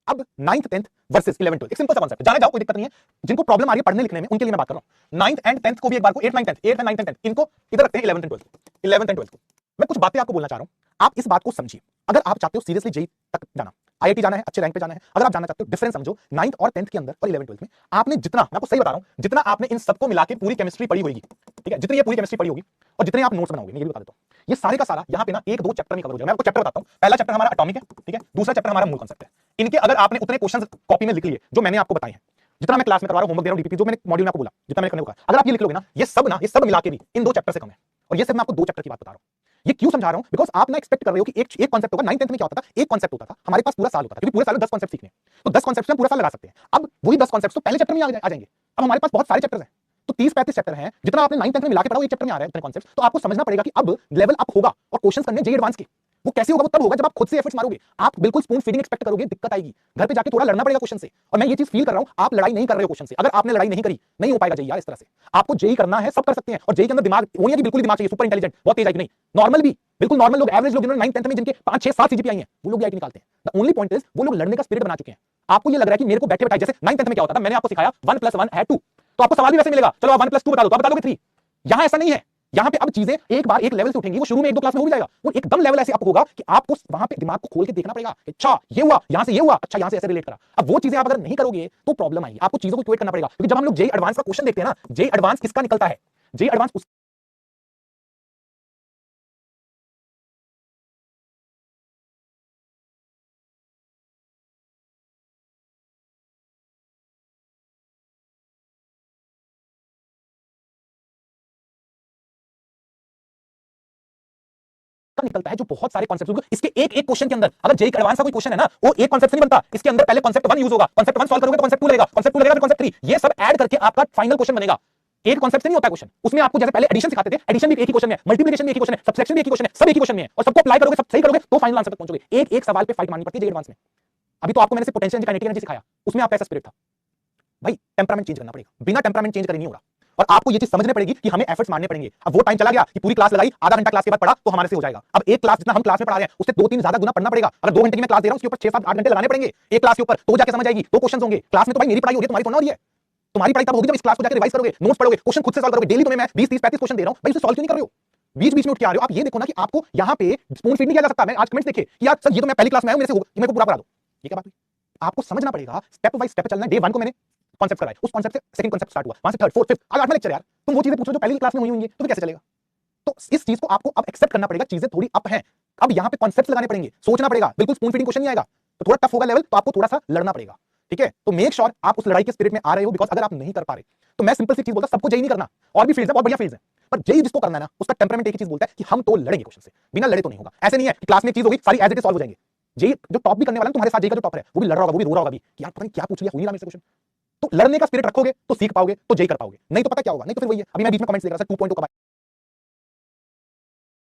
अब 9th 10th versus 11th 12th, एक simple सा कांसेप्ट, जाने जाओ कोई दिक्कत नहीं है। जिनको प्रॉब्लम आ रही है पढ़ने लिखने में उनके लिए मैं बात कर रहा हूं। 9th एंड 10th को भी एक बार को 8th 9th 10th 8th and 9th and 10th इनको इधर रखते हैं, 11th एंड 12th को, 11th एंड 12th को। मैं कुछ बातें आपको बोलना चाह रहा हूं, आप इस बात को समझिए। अगर आप चाहते हो सीरियसली जेई तक जाना, आईआईटी जाना है, अच्छे रैंक पे जाना है, अगर आप जाना चाहते हो, डिफरेंस समझो 9th और 10th के अंदर और 11th 12th में आपने जितना, मैं आपको सही बता रहा हूं, जितना आपने इन सबको मिला के पूरी केमिस्ट्री पढ़ी होगी, ठीक है, जितनी ये पूरी केमिस्ट्री पढ़ी होगी और जितने आप नोट्स बनाओगे, मैं ये भी बता देता हूं, ये सारे का सारा यहां पे ना एक दो चैप्टर में कवर हो जाएगा। मैं आपको चैप्टर बताता हूं। पहला चैप्टर हमारा एटॉमिक है, ठीक है, दूसरा चैप्टर हमारा मूल कांसेप्ट है। इनके अगर आपने उतने क्वेश्चंस कॉपी में लिख लिए जो मैंने आपको बताए हैं, जितना मैं क्लास में करवा रहा हूं, होमवर्क दे रहा हूं, डीपीपी जो मैंने मॉड्यूल में आपको बोला, जितना मैंने करने को कहा, अगर आप ये लिख लोगे ना, ये सब मिला के भी इन दो चैप्टर से कम है। और ये सिर्फ मैं आपको दो चैप्टर की बात बता रहा हूं। ये क्यों समझा रहा हूं? बिकॉज आप ना एक्सपेक्ट कर रहे हो कि एक कॉन्सेप्ट होगा। 9th 10th में क्या होता था, एक कॉन्सेप्ट होता था, हमारे पास पूरा साल होता था, क्योंकि पूरे साल में 10 कॉन्सेप्ट सीखने, तो 10 कॉन्सेप्ट हम पूरा साल लगा सकते हैं। अब वही 10 कॉन्सेप्ट तो पहले चैप्टर में आ जाएंगे। अब हमारे पास बहुत सारे चैप्टर हैं, तो 30-35 चैप्टर हैं, जितना आपने 9th 10th में मिला के पढ़ा, एक चैप्टर में आ रहा है इतने कॉन्सेप्ट। तो आपको समझना पड़ेगा कि अब लेवल अप होगा और क्वेश्चंस करने जेई एडवांस के। वो कैसे होगा? वो तब होगा जब आप खुद से एफर्ट्स मारोगे। आप बिल्कुल स्पून फीडिंग एक्सपेक्ट करोगे, दिक्कत आएगी। घर पे जाके थोड़ा लड़ना पड़ेगा क्वेश्चन से। और मैं ये चीज फील कर रहा हूं, आप लड़ाई नहीं कर रहे हो क्वेश्चन से। अगर आपने लड़ाई नहीं करी, नहीं हो पाएगा जेई यार। इस तरह से आपको जेई करना है, सब कर सकते हैं। और जेई के अंदर दिमाग वो नहीं है कि बिल्कुल दिमाग चाहिए, सुपर इंटेलिजेंट, बहुत तेज आईक्यू नहीं, नॉर्मल भी, बिल्कुल नॉर्मल लोग, एवरेज लोग, जिन्होंने 9th 10th में जिनके 5 6 7 सीजीपीआई हैं, वो लोग भी आईक्यू निकालते हैं। द ओनली पॉइंट इज वो लोग लड़ने का स्पिरिट बना चुके हैं। आपको ये लग रहा है कि मेरे को बैठे बैठाए, जैसे 9th 10th में क्या होता था, मैंने आपको सिखाया 1 + 1 = 2, तो आपको सवाल भी वैसे मिलेगा, चलो आप 1 + 2 बता दो, तो आप बता दोगे 3। यहां ऐसा नहीं है। यहां पे अब चीजें एक बार एक लेवल से उठेंगी। वो शुरू में 1-2 क्लास में हो भी जाएगा, वो एकदम लेवल ऐसे अप होगा कि आपको वहां पे दिमाग को खोल के देखना पड़ेगा। अच्छा ये हुआ, यहां से ये हुआ, अच्छा यहां से ऐसे रिलेट करा। अब वो चीजें आप अगर नहीं करोगे तो प्रॉब्लम आएगी। आपको चीजों को इक्वेट करना पड़ेगा, क्योंकि जब हम लोग जेई एडवांस का क्वेश्चन देखते हैं ना, जेई एडवांस किसका निकलता है? जेई एडवांस निकलता है जो बहुत सारे कॉन्सेप्ट, इसके एक एक क्वेश्चन के अंदर अगर जेई एडवांस का कोई क्वेश्चन है ना, वो एक कॉन्सेप्ट से नहीं बनता। इसके अंदर पहले कॉन्सेप्ट 1 यूज होगा, कॉन्सेप्ट 1 सॉल्व करोगे तो कॉन्सेप्ट 2 लगेगा, कॉन्सेप्ट 2 लगेगा तो कॉन्सेप्ट 3, ये सब ऐड करके आपका फाइनल क्वेश्चन बनेगा। एक कॉन्सेप्ट से नहीं होता क्वेश्चन। उसमें आपको जैसे पहले एडिशन सिखाते थे, एडिशन भी एक ही क्वेश्चन है, मल्टीप्लिकेशन भी एक ही क्वेश्चन है, सब्ट्रैक्शन भी एक ही क्वेश्चन है, सब एक ही क्वेश्चन में है, और सबको अप्लाई करोगे, सब सही करोगे तो फाइनल आंसर तक पहुंचोगे। एक एक सवाल पे फाइट मारनी पड़ती है जेई एडवांस में। अभी तो आपको मैंने सिर्फ पोटेंशियल काइनेटिक एनर्जी सिखाया, उसमें आपका ऐसा स्पिरिट था। भाई टेंपरामेंट चेंज करना पड़ेगा, बिना टेंपरामेंट चेंज करे नहीं होगा। और आपको ये चीज समझने पड़ेगी कि हमें एफर्ट्स मारने पड़ेंगे। अब वो टाइम चला गया कि पूरी क्लास लगाई, आधा घंटा क्लास के बाद पढ़ा तो हमारे से हो जाएगा। अब एक क्लास जितना हम क्लास में पढ़ा रहे हैं उससे 2-3 ज्यादा गुना पढ़ना पड़ेगा। अगर 2 घंटे की मैं क्लास दे रहा हूं, उसके ऊपर 6-7-8 घंटे लगाने पड़ेंगे एक क्लास के ऊपर, तो जाके समझ आएगी। 2 क्वेश्चन होंगे क्लास में, तो भाई मेरी पढ़ाई होगी, तुम्हारी तो ना हो रही है। तुम्हारी पढ़ाई तब होगी जब इस क्लास को जाकर रिवाइज करोगे, नोट्स पढ़ोगे, क्वेश्चन खुद से सॉल्व करोगे। डेली तुम्हें मैं 20-30-35 क्वेश्चन दे रहा हूं, भाई उसे सॉल्व क्यों नहीं कर रहे हो? बीच-बीच में उठ के आ रहे हो। आप ये देखो ना कि आपको यहां पे स्पून फीड नहीं किया जा सकता। मैं आज कमेंट्स देखे कि यार सर ये तो मैं पहली क्लास में आया हूं, मेरे से मेरे को पूरा करा दो। ये क्या बात हुई? आपको समझना पड़ेगा, स्टेप बाय स्टेप चलना है। डे 1 को मैंने कॉन्सेप्ट कराया, उस कॉन्सेप्ट से सेकंड कॉन्सेप्ट स्टार्ट हुआ, वहां से थर्ड, फोर्थ, फिफ्थ, आज 8वां लेक्चर यार। तुम वो चीजें पूछ रहे हो जो पहली क्लास में हुई होंगी, तो फिर कैसे चलेगा? तो इस चीज को आपको अब एक्सेप्ट करना पड़ेगा, चीजें थोड़ी अप हैं। अब यहां पे कॉन्सेप्ट्स लगाने पड़ेंगे, सोचना पड़ेगा। बिल्कुल स्पून फीडिंग क्वेश्चन नहीं आएगा, तो थोड़ा टफ होगा लेवल, तो आपको थोड़ा सा लड़ना पड़ेगा, ठीक है? तो मेक श्योर आप उस लड़ाई के स्पिरिट में आ रहे हो, बिकॉज अगर आप नहीं कर पा रहे तो मैं सिंपल सी चीज बोलता, सबको जेई नहीं करना, और भी फील्ड्स है, बहुत बढ़िया फील्ड्स है, पर जेई जिसको करना है ना, उसका टेंपरामेंट एक ही चीज बोलता है कि हम तो लड़ेंगे क्वेश्चन से, बिना लड़े तो नहीं होगा। ऐसे नहीं है कि क्लास में एक चीज होगी, सारी एज इट इज सॉल्व हो जाएंगे। जेई जो टॉप भी करने वाला है, तुम्हारे साथ जेई का जो टॉपर है, वो भी लड़ रहा होगा, वो भी रो रहा होगा भी कि यार पता नहीं क्या पूछ लिया, हो नहीं रहा मेरे से क्वेश्चन। तो लड़ने का स्पिरिट रखोगे तो सीख पाओगे, तो जेई कर पाओगे। नहीं तो पता क्या होगा, नहीं तो फिर वही है। अभी मैं बीच में कमेंट्स देख रहा था 2.0 कब